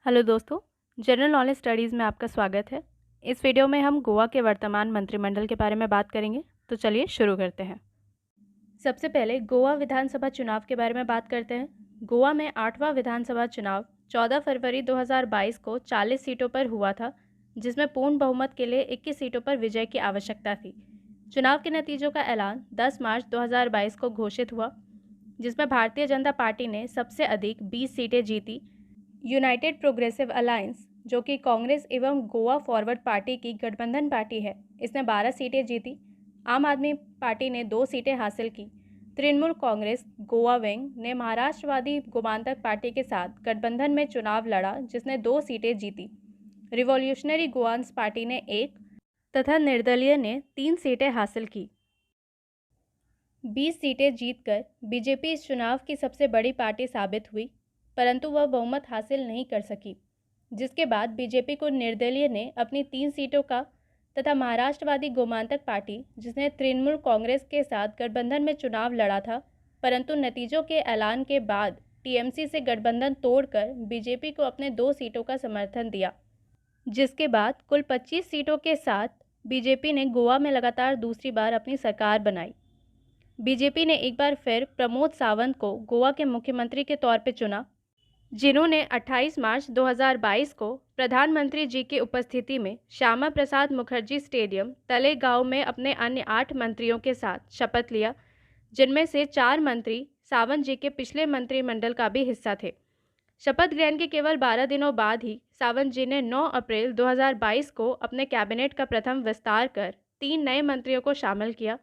Hello दोस्तों, general knowledge studies में आपका स्वागत है। इस वीडियो में हम गोवा के वर्तमान मंत्रिमंडल के बारे में बात करेंगे। तो चलिए शुरू करते हैं। सबसे पहले गोवा विधानसभा चुनाव के बारे में बात करते हैं। गोवा में 8वां विधानसभा चुनाव 14 फरवरी 2022 को 40 सीटों पर हुआ था, जिसमें पूर्ण बहुमत के लिए 21 सीटों पर विजय की आवश्यकता थी। चुनाव के नतीजों का ऐलान 10 मार्च 2022 को घोषित हुआ, जिसमें भारतीय जनता पार्टी ने सबसे अधिक 20 सीटें जीती। यूनाइटेड प्रोग्रेसिव अलायंस, जो कि कांग्रेस एवं गोवा फॉरवर्ड पार्टी की गठबंधन पार्टी है, इसने 12 सीटें जीती। आम आदमी पार्टी ने 2 सीटें हासिल की। तृणमूल कांग्रेस गोवा विंग ने महाराष्ट्रवादी गोमांतक पार्टी के साथ गठबंधन में चुनाव लड़ा, जिसने 2 सीटें जीती। रिवॉल्यूशनरी गोवांस पार्टी ने 1 तथा निर्दलीय ने 3 सीटें हासिल की। 20 सीटें जीतकर बीजेपी इस चुनाव की सबसे बड़ी पार्टी साबित हुई, परंतु वह बहुमत हासिल नहीं कर सकी, जिसके बाद बीजेपी को निर्दलीय ने अपनी 3 सीटों का तथा महाराष्ट्रवादी गोमांतक पार्टी, जिसने तृणमूल कांग्रेस के साथ गठबंधन में चुनाव लड़ा था, परंतु नतीजों के ऐलान के बाद टीएमसी से गठबंधन तोड़कर बीजेपी को अपने 2 सीटों का समर्थन दिया, जिसके बाद कुल 25 सीटों के साथ बीजेपी ने गोवा में लगातार दूसरी बार अपनी सरकार बनाई। बीजेपी ने एक बार फिर प्रमोद सावंत को गोवा के मुख्यमंत्री के तौर पर चुना, जिन्होंने 28 मार्च 2022 को प्रधानमंत्री जी की उपस्थिति में श्यामा प्रसाद मुखर्जी स्टेडियम तलेगांव में अपने अन्य 8 मंत्रियों के साथ शपथ लिया, जिनमें से 4 मंत्री सावंत जी के पिछले मंत्रिमंडल का भी हिस्सा थे। शपथ ग्रहण के केवल 12 दिनों बाद ही सावंत जी ने 9 अप्रैल 2022 को अपने कैबिनेट का प्रथम विस्तार कर 3 नए मंत्रियों को शामिल किया,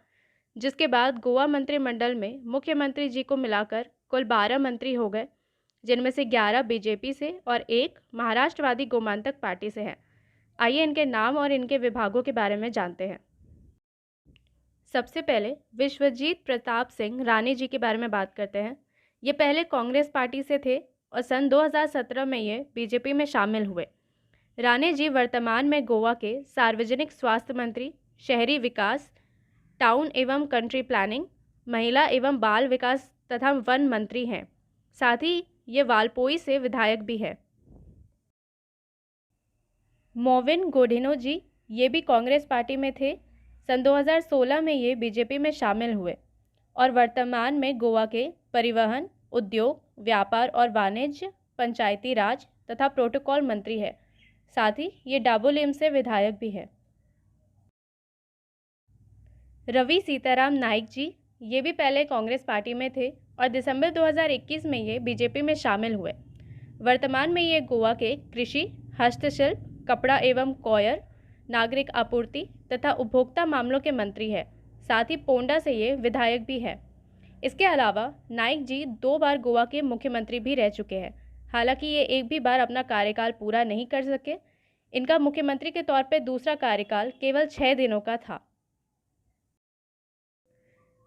जिसके बाद गोवा मंत्रिमंडल में मुख्यमंत्री जी को मिलाकर कुल 12 मंत्री हो गए, जिनमें से 11 बीजेपी से और 1 महाराष्ट्रवादी गोमांतक पार्टी से है। आइए इनके नाम और इनके विभागों के बारे में जानते हैं। सबसे पहले विश्वजीत प्रताप सिंह राणे जी के बारे में बात करते हैं। ये पहले कांग्रेस पार्टी से थे और सन 2017 में ये बीजेपी में शामिल हुए। राणे जी वर्तमान में गोवा के सार्वजनिक स्वास्थ्य मंत्री, शहरी विकास, टाउन एवं कंट्री प्लानिंग, महिला एवं बाल विकास तथा वन मंत्री हैं। साथ ही ये वालपोई से विधायक भी है। मोविन गोडिनो जी, ये भी कांग्रेस पार्टी में थे। सन 2016 में ये बीजेपी में शामिल हुए और वर्तमान में गोवा के परिवहन, उद्योग, व्यापार और वाणिज्य, पंचायती राज तथा प्रोटोकॉल मंत्री है। साथ ही ये डाबोलिम से विधायक भी है। रवि सीताराम नाइक जी, ये भी पहले कांग्रेस पार्टी में थे और दिसंबर 2021 में ये बीजेपी में शामिल हुए। वर्तमान में ये गोवा के कृषि, हस्तशिल्प, कपड़ा एवं कॉयर, नागरिक आपूर्ति तथा उपभोक्ता मामलों के मंत्री है। साथ ही पोंडा से ये विधायक भी है। इसके अलावा नाइक जी 2 बार गोवा के मुख्यमंत्री भी रह चुके हैं। हालांकि ये एक भी बार अपना कार्यकाल पूरा नहीं कर सके। इनका मुख्यमंत्री के तौर पर दूसरा कार्यकाल केवल 6 दिनों का था।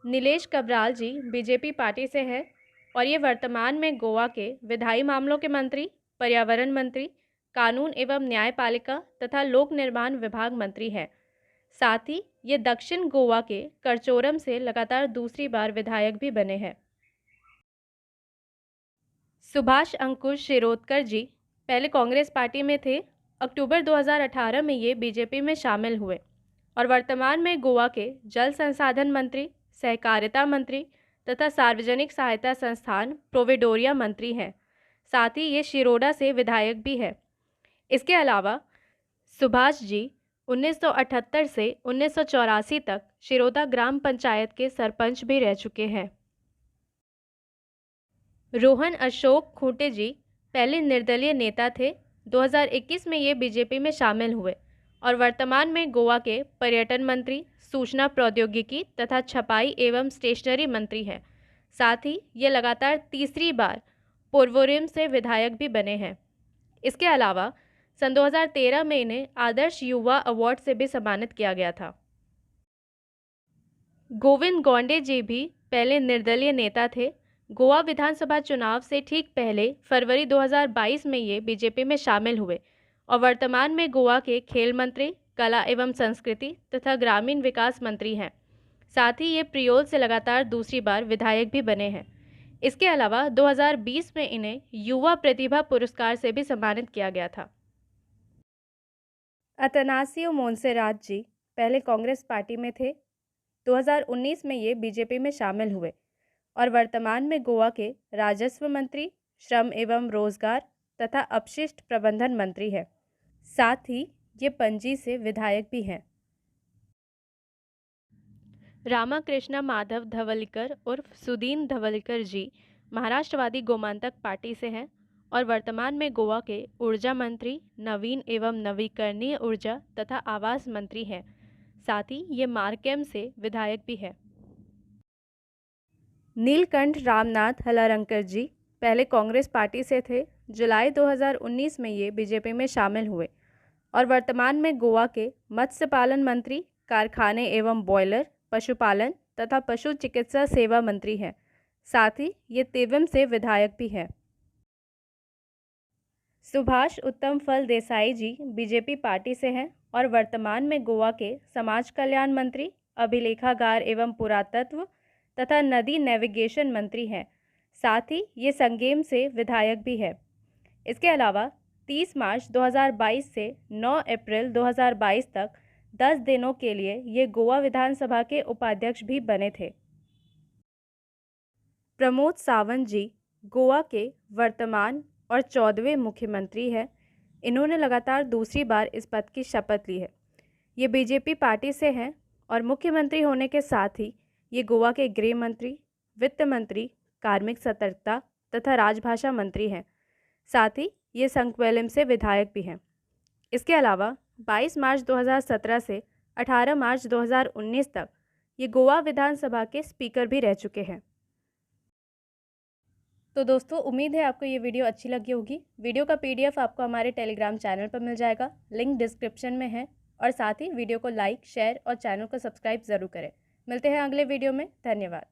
नीलेश कब्राल जी बीजेपी पार्टी से है और ये वर्तमान में गोवा के विधायी मामलों के मंत्री, पर्यावरण मंत्री, कानून एवं न्यायपालिका तथा लोक निर्माण विभाग मंत्री हैं। साथ ही ये दक्षिण गोवा के करचोरम से लगातार दूसरी बार विधायक भी बने हैं। सुभाष अंकुश शिरोडकर जी पहले कांग्रेस पार्टी में थे। अक्टूबर 2018 में ये बीजेपी में शामिल हुए और वर्तमान में गोवा के जल संसाधन मंत्री, सहकारिता मंत्री तथा सार्वजनिक सहायता संस्थान प्रोविडोरिया मंत्री हैं। साथ ही ये शिरोडा से विधायक भी है। इसके अलावा सुभाष जी 1978 से 1984 तक शिरोडा ग्राम पंचायत के सरपंच भी रह चुके हैं। रोहन अशोक खूंटे जी पहले निर्दलीय नेता थे। 2021 में ये बीजेपी में शामिल हुए और वर्तमान में गोवा के पर्यटन मंत्री, सूचना प्रौद्योगिकी तथा छपाई एवं स्टेशनरी मंत्री हैं। साथ ही ये लगातार तीसरी बार पोरवोरिम से विधायक भी बने हैं। इसके अलावा सन 2013 में इन्हें आदर्श युवा अवार्ड से भी सम्मानित किया गया था। गोविंद गोंडे जी भी पहले निर्दलीय नेता थे। गोवा विधानसभा चुनाव से ठीक पहले फरवरी 2022 में ये बीजेपी में शामिल हुए और वर्तमान में गोवा के खेल मंत्री, कला एवं संस्कृति तथा ग्रामीण विकास मंत्री हैं। साथ ही ये प्रियोल से लगातार दूसरी बार विधायक भी बने हैं। इसके अलावा 2020 में इन्हें युवा प्रतिभा पुरस्कार से भी सम्मानित किया गया था। अतनासियो मोन्सेरात जी पहले कांग्रेस पार्टी में थे। 2019 में ये बीजेपी में शामिल हुए और वर्तमान में गोवा के राजस्व मंत्री, श्रम एवं रोजगार तथा अपशिष्ट प्रबंधन मंत्री हैं। साथ ही ये पणजी से विधायक भी हैं। रामाकृष्ण माधव धवलिकर उर्फ सुदीन धवलिकर जी महाराष्ट्रवादी गोमांतक पार्टी से हैं और वर्तमान में गोवा के ऊर्जा मंत्री, नवीन एवं नवीकरणीय ऊर्जा तथा आवास मंत्री हैं। साथ ही ये मार्केम से विधायक भी है। नीलकंठ रामनाथ हलारंकर जी पहले कांग्रेस पार्टी से थे। जुलाई 2019 में ये बीजेपी में शामिल हुए और वर्तमान में गोवा के मत्स्य पालन मंत्री, कारखाने एवं बॉयलर, पशुपालन तथा पशु चिकित्सा सेवा मंत्री हैं। साथ ही ये तेवम से विधायक भी हैं। सुभाष उत्तम फल देसाई जी बीजेपी पार्टी से हैं और वर्तमान में गोवा के समाज कल्याण मंत्री, अभिलेखागार एवं पुरातत्व तथा नदी नेविगेशन मंत्री हैं। साथ ही ये संगेम से विधायक भी है। इसके अलावा 30 मार्च 2022 से 9 अप्रैल 2022 तक 10 दिनों के लिए ये गोवा विधानसभा के उपाध्यक्ष भी बने थे। प्रमोद सावंत जी गोवा के वर्तमान और 14वें मुख्यमंत्री हैं। इन्होंने लगातार दूसरी बार इस पद की शपथ ली है। ये बीजेपी पार्टी से हैं और मुख्यमंत्री होने के साथ ही ये गोवा के गृह मंत्री, वित्त मंत्री, कार्मिक सतर्कता तथा राजभाषा मंत्री हैं। साथ ही ये संक्वेलम से विधायक भी हैं। इसके अलावा 22 मार्च 2017 से 18 मार्च 2019 तक ये गोवा विधानसभा के स्पीकर भी रह चुके हैं। तो दोस्तों, उम्मीद है आपको ये वीडियो अच्छी लगी होगी। वीडियो का PDF आपको हमारे टेलीग्राम चैनल पर मिल जाएगा, लिंक डिस्क्रिप्शन में है। और साथ ही वीडियो को लाइक, शेयर और चैनल को सब्सक्राइब ज़रूर करें। मिलते हैं अगले वीडियो में। धन्यवाद।